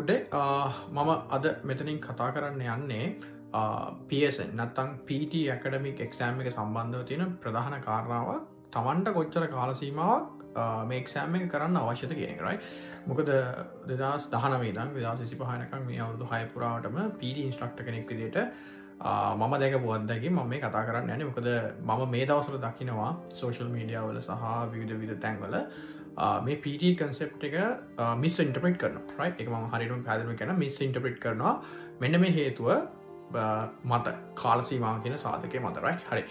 මම අද මෙතනින් කතා කරන්න යන්නේ PSN නැත්තං PT ඇකඩමික් එක්ෂෑම් එක සම්බන්ධව තියෙන ප්‍රධාන කාරණාවක් තමන්ට කොච්චර කාලසීමාවක් මේ එක්ෂෑම් එක කරන්න අවශ්‍යත කියනකරයි මොකද දෙදස් දහනවේදන් විදස් සිසි පහනකක් මේ අවුදු හයපුරාවටම PT ඉන්ස්ට්‍රක්ට කෙනෙක් විදිට මම දැක පුවත්දැකි ම මේ කතා කරන්න යන මොකද මම මේ දවසල දකිනවා සෝශල් මීඩියාවල සහ විවිධ විධ තැන්වල මේ PT කන්සෙප් එක මිස් ඉන්ටපිට කරන රයි එක ම හරිම පැදම කැන මිස් ඉන්ටපිට් කරනවා මෙන්න මේ හේතුව මත කාලසීමාව කියන සාධකය මතරයි හරි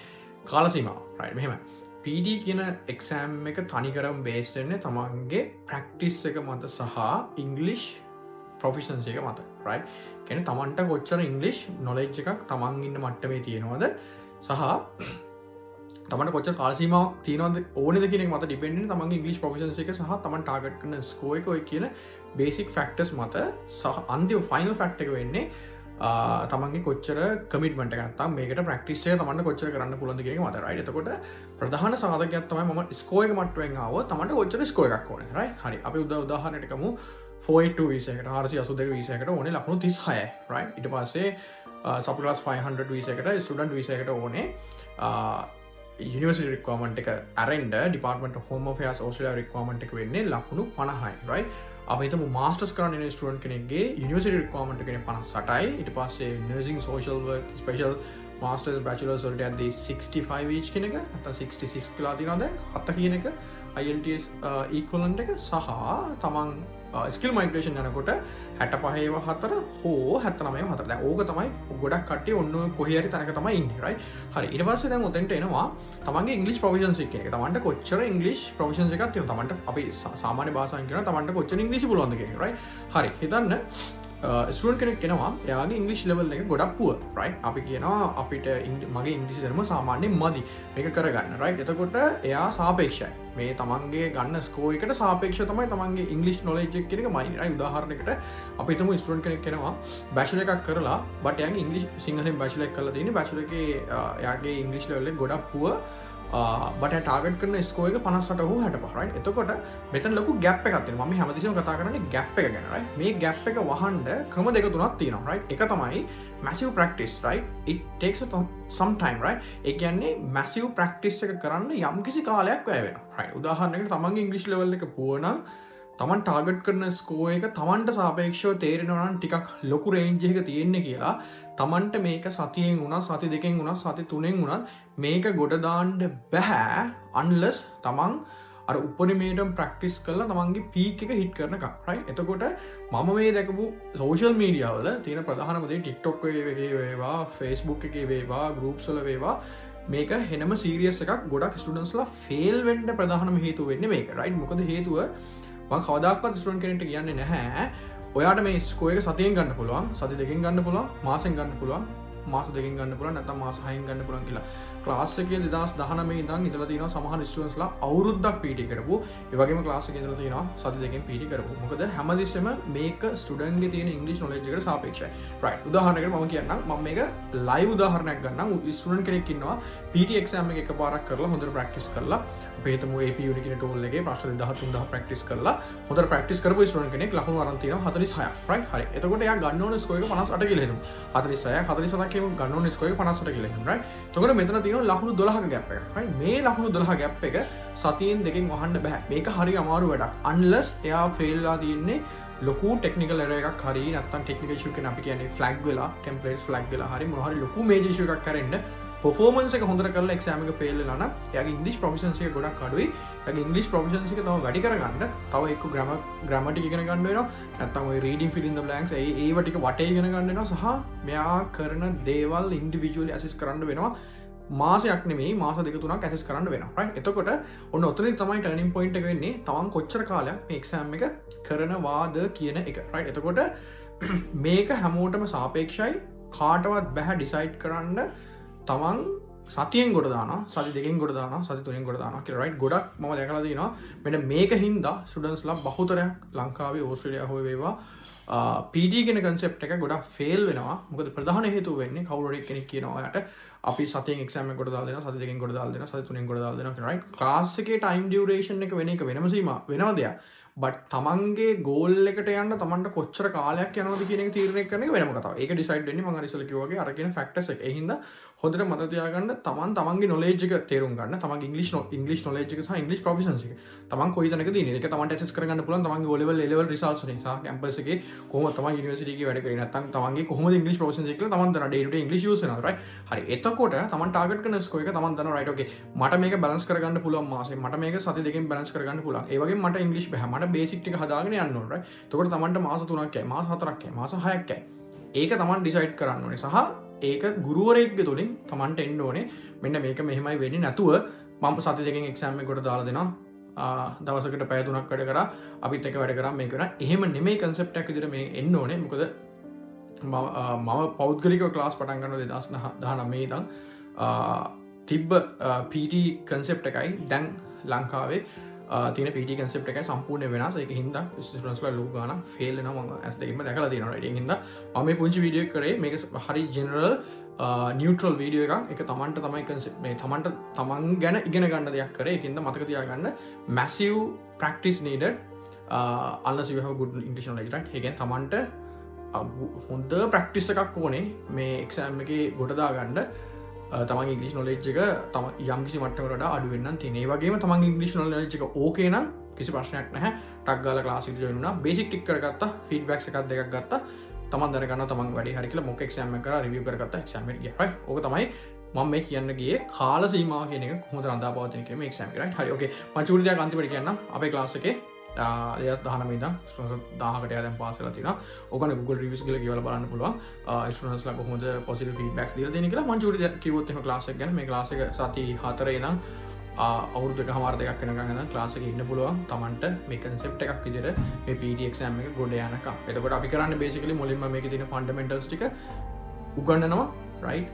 කාලසීමාව රයි මෙහෙම PD කියන එක්සෑම් එක තනිකරම් බේස්ටන්නේ තමන්ගේ ප්‍රක්ටිස් එක මත සහ ඉංගලිෂ් ප්‍රොෆිෂන්ස එක මත රයි කැන තමන්ට කොච්චර ඉංගලිෂ් නොලෙජ් එකක් තමන් ඉන්න මට්ටමේ තියෙනවද සහ තමට කොච්ච කාලසීමාවක් තියනවද ඕනෙද කියන මත ඩිපෙන්ඩ තමන්ගේ ඉංගලිෂ් ප්‍රොෆිෂන්ස එක සහ තමන් ටාගට් කරන ස්කෝ එක ඔය කියන බේසික් ෆැක්ටර්ස් මත සහ අන්තිම ෆයිනල් ෆැක්ට් එක වෙන්නේ තමන්ගේ කොච්චර කමිට්මට ගත්තා මේකට ප්‍රක්ටිස්සේ තමන්ට කොච්චර කරන්න පුළන්ද කියෙන මත රයි එතකොට ප්‍රධාන සාධකයක් තමයි ම ස්කෝයක මටුවෙන් ආව තමන්ට කොච්චර ස්කෝ එකක් ඕන රයි හරි අපි උදාහරණයටකමු 4 විසකට හරසි අසුදක විසකට ඕනේ ලක්ුණු 36 රයි ඉට පස්සේ සපලස් 500 විසකට ස්ටඩන්් විසකට ඕනේ University requirement එක ඇරෙන්ඩ Department of Home Affairs Australia requirement එක වෙන්නේ ලකුණු 50යි right අපි හිතමු masters කරන ඉන්න ස්ටුඩන්ට් කෙනෙක්ගේ University requirement එක 58යි ඊට පස්සේ nursing social work special masters bachelors වලට යද්දී 65 each කියන එක නැත්නම් 66 කියලා තියෙනවා දැන් 7 කියන එක IELTS equivalent එක සහ තමන් ස්කිල් මයිග්‍රේෂන් යනකොට 65 හෝ 79 දැන් ඕක තමයි ගොඩක් කට්ටිය ඔන්න කොහේ හරි තැනක තමයි ඉන්නේ right හරි ඊට පස්සේ දැන් උතෙන්ට එනවා තමන්ගේ ඉංග්‍රීසි ප්‍රොෆිෂන්සි එක තමන්ට කොච්චර ඉංග්‍රීසි ප්‍රොෆිෂන්ස් එකක් තියෙනවද තමන්ට අපි සාමාන්‍ය භාෂාවෙන් කියනවා තමන්ට කොච්චර ඉංග්‍රීසි පුළුවන්ද කියන එක right හරි හිතන්න ස්ටුඩන්ට් කෙනෙක් කෙනවා එයාගේ ඉංග්‍රීසි ලෙවල් එක ගොඩක් පුවර් right අපි කියනවා අපිට මගේ ඉංග්‍රීසි ධර්ම සාමාන්‍යයෙන් මදි මේක කරගන්න right එතකොට එයා සාපේක්ෂයි මේ තමන්ගේ ගන්න ස්කෝ එකට සාපේක්ෂව තමයි තමන්ගේ ඉංග්‍රීසි නොලෙජ් එක කියන එක මයින් right උදාහරණයකට අපි හිතමු ස්ටුඩන්ට් කෙනෙක් කෙනවා බැචලර් එකක් කරලා බට් එයාගේ ඉංග්‍රීසි සිංහලෙන් බැචලර් එකක් කරලා තියෙන්නේ බැචලර් එකේ එයාගේ ඉංග්‍රීසි ලෙවල් එක ගොඩක් පුවර් බට ටාගට් කරන ස්කෝ එක 58 හෝ 65 එතකොට මෙතන ලොකු ගැප් එකක් තියෙනවා මම හැමතිස්සෙම කතා කරන්නේ ගැප් එක ගැන right මේ ගැප් එක වහන්න ක්‍රම දෙක තුනක් තියෙනවා right එක තමයි massive practice right it takes some time right ඒ කියන්නේ massive practice එක කරන්න යම්කිසි කාලයක් වැය වෙනවා right උදාහරණයකට තමන්ගේ ඉංග්‍රීසි ලෙවල් එක පුවර් නම් තමන් ටාගට් කරන ස්කෝ එක තමන්ට සාපේක්ෂව තේරෙනවා නම් ටිකක් ලොකු රේන්ජ් එකක තියෙන්නේ කියලා තමන්ට මේක සතියෙන් වුණත් සති දෙකෙන් වුණත් සති තුනෙන් වුණත් මේක ගොඩ දාන්න බෑ unless තමන් අර උපරිමයටම ප්‍රැක්ටිස් කරලා තමන්ගේ පීක් එක හිට් කරනකම් right එතකොට මම මේ දැකපු සෝෂල් මීඩියා වල තියෙන ප්‍රධානම දේ TikTok එකේ වේවා Facebook එකේ වේවා groups වල වේවා මේක හෙනම සීරියස් එකක් ගොඩක් ස්ටුඩන්ට්ස්ලා ෆේල් වෙන්න ප්‍රධානම හේතුව වෙන්නේ මේක right මොකද හේතුව මම කවදාකවත් ස්ටුඩන්ට් කෙනෙක්ට කියන්නේ නැහැ ඔයාට මේ ස්කෝ එක සතියෙන් ගන්න පුළුවන් සති දෙකකින් ගන්න පුළුවන් මාසෙන් ගන්න පුළුවන් මාස දෙකකින් ගන්න පුළුවන් නැත්නම් මාස 6කින් ගන්න පුළුවන් කියලා ක්ලාස් එකේ 2019 ඉඳන් ඉඳලා තියෙනවා සමහර ස්ටුඩන්ට්ස්ලා අවුරුද්දක් PT කරපු ඒ වගේම ක්ලාස් එකේ ඉඳලා තියෙනවා සති දෙකකින් PT කරපු මොකද හැමදෙස්සෙම මේක ස්ටුඩන්ට් ගේ තියෙන ඉංග්‍රීසි නොලෙජ් එකට සාපේක්ෂයි right උදාහරණයකට මම කියන්නම් මම මේක ලයිව් උදාහරණයක් ගන්නම් ස්ටුඩන්ට් කෙනෙක් ඉන්නවා PT එක්සෑම් එක එකපාරක් කරලා හොඳට ප්‍රැක්ටිස් කරලා අපි හිතමු AP unit කියන ටූල් එකේ ප්‍රශ්න 13000 ප්‍රැක්ටිස් කරලා හොඳට ප්‍රැක්ටිස් කරපු ස්ටුඩන්ට් කෙනෙක් ලකුණු අරන් තියෙනවා 46ක් right හරි එතකොට එයා ගන්න ඕන ස්කෝර් එක 58 කියලා හිතමු 46ක් 47ක් කියමු ගන්න ඕන ස්කෝර් එක 58 කියලා හිතමු right එතකොට මෙතන තියෙනවා ලකුණු 12ක ගැප් එක right මේ ලකුණු 12 ගැප් එක සතියෙන් දෙකෙන් වහන්න බෑ මේක හරි අමාරු වැඩක් unless එයා ෆේල් වෙලා තියෙන්නේ ලොකු ටෙක්නිකල් එරර් එකක් හරි නැත්නම් ටෙක්නිකල් ඉෂුව කියන අපි කියන්නේ ෆ්ලැග් වෙලා ටෙම්ප්ලේට්ස් ෆ්ලැග් වෙලා හරි මොනවා හරි ලොකු මේජර් ඉෂුව එකක් කරෙන්න performance එක හොඳට කරලා exam එක fail වෙලා නම් එයාගේ English proficiency එක ගොඩක් අඩුයි. එයාගේ English proficiency එක තව වැඩි කරගන්න තව එක්ක grammar ටික ඉගෙන ගන්න වෙනවා. නැත්නම් ওই reading fill in the blanks ඒව ටික වටේ ඉගෙන ගන්න වෙනවා සහ මෙයා කරන දේවල් individually assess කරන්න වෙනවා. මාසයක් නෙමෙයි මාස දෙක තුනක් ඇසස් කරන්න වෙනවා right එතකොට ඔන්න ඔතනින් තමයි ටර්නින් පොයින්ට් එක වෙන්නේ තමන් කොච්චර කාලයක් මේ එක්සෑම් එක කරනවාද කියන එක right එතකොට මේක හැමෝටම සාපේක්ෂයි කාටවත් බෑ ඩිසයිඩ් කරන්න තමන් සතියෙන් ගොඩ දානවා සති දෙකෙන් ගොඩ දානවා සති තුනෙන් ගොඩ දානවා කියලා right ගොඩක් මම දැකලා තියෙනවා මෙන්න මේක හින්දා ස්ටුඩන්ට්ස්ලා බහුතරයක් ලංකාවේ ඕස්ට්‍රේලියාව හොය වේවා PD කියන concept එක ගොඩක් fail වෙනවා මොකද ප්‍රධාන හේතුව වෙන්නේ කවුරු හරි කෙනෙක් කියනවා ඔයාට අපි සතියෙන් exam එක කොට දාලා දෙනවා සති දෙකෙන් කොට දාලා දෙනවා සති තුනෙන් කොට දාලා දෙනවා right class එකේ time duration එක වෙන එක වෙනම සීමා වෙනම දෙයක් බට් තමන්ගේ ගෝල් එකට යන්න තමන්ට කොච්චර කාලයක් යනවද කියන එක තීරණය කරන එක වෙනම කතාවක්. ඒක ඩිසයිඩ් වෙන්නේ මම අර ඉස්සෙල්ලා කිව්වා වගේ අර කියන ෆැක්ටර්ස් එක. ඒ හින්දා හොඳට මතක තියාගන්න තමන්ගේ නොලෙජ් එක තේරුම් ගන්න. තමන්ගේ ඉංග්‍රීසි නොලෙජ් එක සහ ඉංග්‍රීසි ප්‍රොෆිෂන්සි එක. තමන් කොයි තැනකද ඉන්නේ. ඒක තමන්ට ඇසස් කරගන්න පුළුවන් තමන්ගේ O level A level results වලින් සහ කැම්පස් එකේ කොහොමද තමන් යුනිවර්සිටි එකේ වැඩ කරේ නැත්නම් තමන්ගේ කොහොමද ඉංග්‍රීසි ප්‍රොෆිෂන්සි එක කියලා තමන් දන්නවා. ඩේ ටු ඩේ ඉංග්‍රීසි යූස් වෙනවා right. හරි. එතකොට තමන් ටාගට් කරන ස්කෝර් එක තමන් දන්නවා right. okay මට මේක බැලන්ස් කරගන්න පුළුවන් මාසෙ. මට මේක සති දෙකකින් බැලන්ස් කරගන්න පුළුවන්. ඒ වගේම මට ඉංග්‍රීසි බෑ. මට බේසික් ටික හදාගෙන යන්න ඕන right. එතකොට තමන්ට මාස 3ක් යයි, මාස 4ක් යයි, මාස 6ක් යයි. ඒක තමන් ඩිසයිඩ් කරන්න ඕනේ. සහ ඒක ගුරුවරයෙක්ගේ තුලින් තමන්ට එන්න ඕනේ. මෙන්න මේක මෙහෙමයි වෙන්නේ නැතුව මම සති දෙකකින් එක්සෑම් එකකට දාලා දෙනවා. දවසකට පැය 3ක් වැඩ කරා අපිත් එක වැඩ කරා මේක නා එහෙම නෙමෙයි concept එකක් විදිහට මේ එන්න ඕනේ. මොකද මම පෞද්ගලිකව ක්ලාස් පටන් ගන්නවා 2019 ඉඳන් තිබ්බ PT concept එකයි දැන් ලංකාවේ තියෙන PT concept එකයි සම්පූර්ණ වෙනස්. ඒක හින්දා ස්ටුඩන්ට්ස් ලා ලොකු ගාණක් ෆේල් වෙනවා මම ඇස් දෙකෙන්ම දැකලා තියෙනවා right. ඒක හින්දා මම මේ පුංචි වීඩියෝ එක කරේ මේක හරි ජෙනරල් නියුට්‍රල් වීඩියෝ එකක්. ඒක තමන්ට තමයි concept මේ තමන්ට තමන් ගැන ඉගෙන ගන්න දෙයක් කරේ. ඒකින්ද මතක තියාගන්න massive practice needed unless you have good English knowledge right. ඒ කියන්නේ තමන්ට හොඳ ප්‍රැක්ටිස් එකක් ඕනේ මේ එක්සෑම් එකේ ගොඩ දාගන්න. තමන්ගේ ඉංග්‍රීසි නොලෙජ් එක තම යම්කිසි මට්ටමකට වඩා අඩු වෙන්න තියෙනවා. ඒ වගේම තමන්ගේ ඉංග්‍රීසි නොලෙජ් එක ඕකේ නම් කිසි ප්‍රශ්නයක් නැහැ. ටක් ගාලා ක්ලාස් එකට ජොයින් වුණා. බේසික් ටික කරගත්තා. ෆීඩ්බැක්ස් එකක් දෙකක් ගත්තා. තමන් දැනගන්නවා තමන් වැඩි හරි කියලා මොක එක්සෑම් එක කරලා රිවිව් කරගත්තා එක්සෑම් එකට ගියා. right. ඕක තමයි මම මේ කියන්න ගියේ කාල සීමාව කියන එක කොහොමද රඳාපවතින කියන මේ එක්සෑම් එක right. හරි. okay මම චූටි දෙයක් අන්තිමට කියන්නම්. අපේ ක්ලාස් එකේ 2019 ඉඳන් ස්ටුඩන්ට්ස් 1000කට යා දැන් පාස් වෙලා තිනවා. ඕකනේ Google reviews කියලා කියවලා බලන්න පුළුවන්. ස්ටුඩන්ට්ස්ලා කොහොමද පොසිටිව් ෆීඩ්බැක්ස් දීලා තියෙන්නේ කියලා මම චූටි දෙයක් කිව්වොත් එහෙම ක්ලාස් එක ගැන මේ ක්ලාස් එක සති 4 ඉඳන් අවුරුදු එකමාර දෙකක් වෙනකන් ඉඳන් ක්ලාස් එකේ ඉන්න පුළුවන්. Tamanට මේ concept එකක් විදිහට මේ PT exam එක ගොඩ යනකම්. එතකොට අපි කරන්නේ basically මුලින්ම මේකේ තියෙන fundamentals ටික උගන්වනවා right.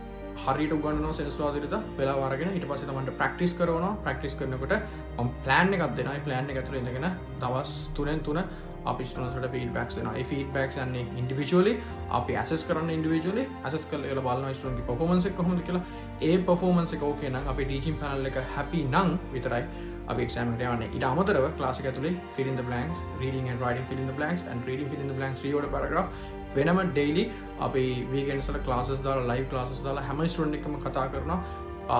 හරියට උගන්වනවා සෙන්ස් ලෝ විදිහට වෙලාව අරගෙන ඊට පස්සේ තමන්ට ප්‍රැක්ටිස් කරනවා. ප්‍රැක්ටිස් කරනකොට මම ප්ලෑන් එකක් දෙනවා. ඒ ප්ලෑන් එක ඇතුළේ ඉඳගෙන දවස් 3න් 3 අපි ස්ටුඩන්ට්ස් වලට ෆීඩ්බැක්ස් දෙනවා. ඒ ෆීඩ්බැක්ස් යන්නේ ඉන්ඩිවිජුවලි අපි ඇසස් කරන්න ඉන්ඩිවිජුවලි ඇසස් කරලා ඒලා බලනවා ස්ටුඩන්ට්ගේ පර්ෆෝමන්ස් එක කොහොමද කියලා. ඒ පර්ෆෝමන්ස් එක ඕකේ නම් අපි ටීචින් පැනල් එක හැපි නම් විතරයි අපි එක්සෑම් එකට යන්නේ. ඊට අමතරව ක්ලාස් එක ඇතුලේ fill in the blanks, reading and writing fill in the blanks and reading fill in the blanks re-order paragraph වෙනම ඩෙයිලි අපි වීකෙන්ඩ්ස් වල ක්ලාසස් දාලා ලයිව් ක්ලාසස් දාලා හැම ස්ටුඩන්ට් එකම කතා කරනවා.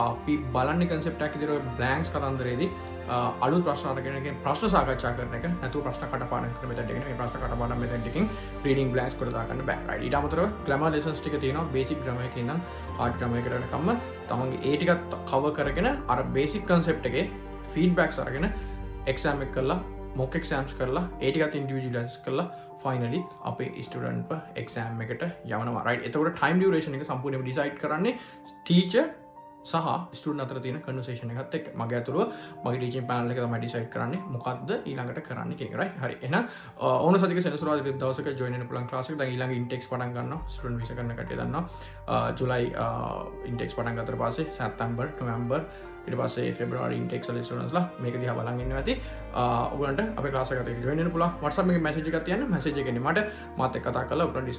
අපි බලන්නේ concept එකක් විදිහට blanks කතන්දරේදී අලුත් ප්‍රශ්න අරගෙන එකෙන් ප්‍රශ්න සාකච්ඡා කරන එක නැතුව ප්‍රශ්න කටපාඩම් කරන මෙතන එකනේ මේ ප්‍රශ්න කටපාඩම් මෙතන එකකින් reading blanks කොට දාගන්න බෑ right. ඊට අමතරව grammar lessons ටික තියෙනවා basic grammar එකේ ඉඳන් hard grammar එකට යනකම්ම තමන්ගේ ඒ ටිකත් cover කරගෙන අර basic concept එකේ feedbacks අරගෙන exam එක කරලා mock exams කරලා ඒ ටිකත් individualize කරලා finally අපේ ස්ටුඩන්ට් එක්සෑම් එකට යවනවා right. එතකොට time duration එක සම්පූර්ණයෙන්ම decide කරන්නේ teacher සහ ස්ටුඩන්ට් අතර තියෙන conversation එකත් එක්ක. මගේ අතුරුව මගේ teaching panel එක තමයි decide කරන්නේ මොකද්ද ඊළඟට කරන්න කියන එක right. හරි. එහෙනම් ඕන සතික සෙනසුරාදා දවසක join වෙන්න පුළුවන් class එක. දැන් ඊළඟ intakes පටන් ගන්නවා. student visa කරන කට්ටිය දන්නවා. July intakes පටන් ගත්තට පස්සේ September, November ඊට පස්සේ February intakes වල students ලා මේක දිහා බලන් ඉන්නවා ඇති. ඔයගලන්ට අපේ class එකට join වෙන්න පුළුවන්. WhatsApp එකේ message එකක් තියන්න. message එකෙන් මාත් එක්ක කතා කරලා ඔයගලන්ට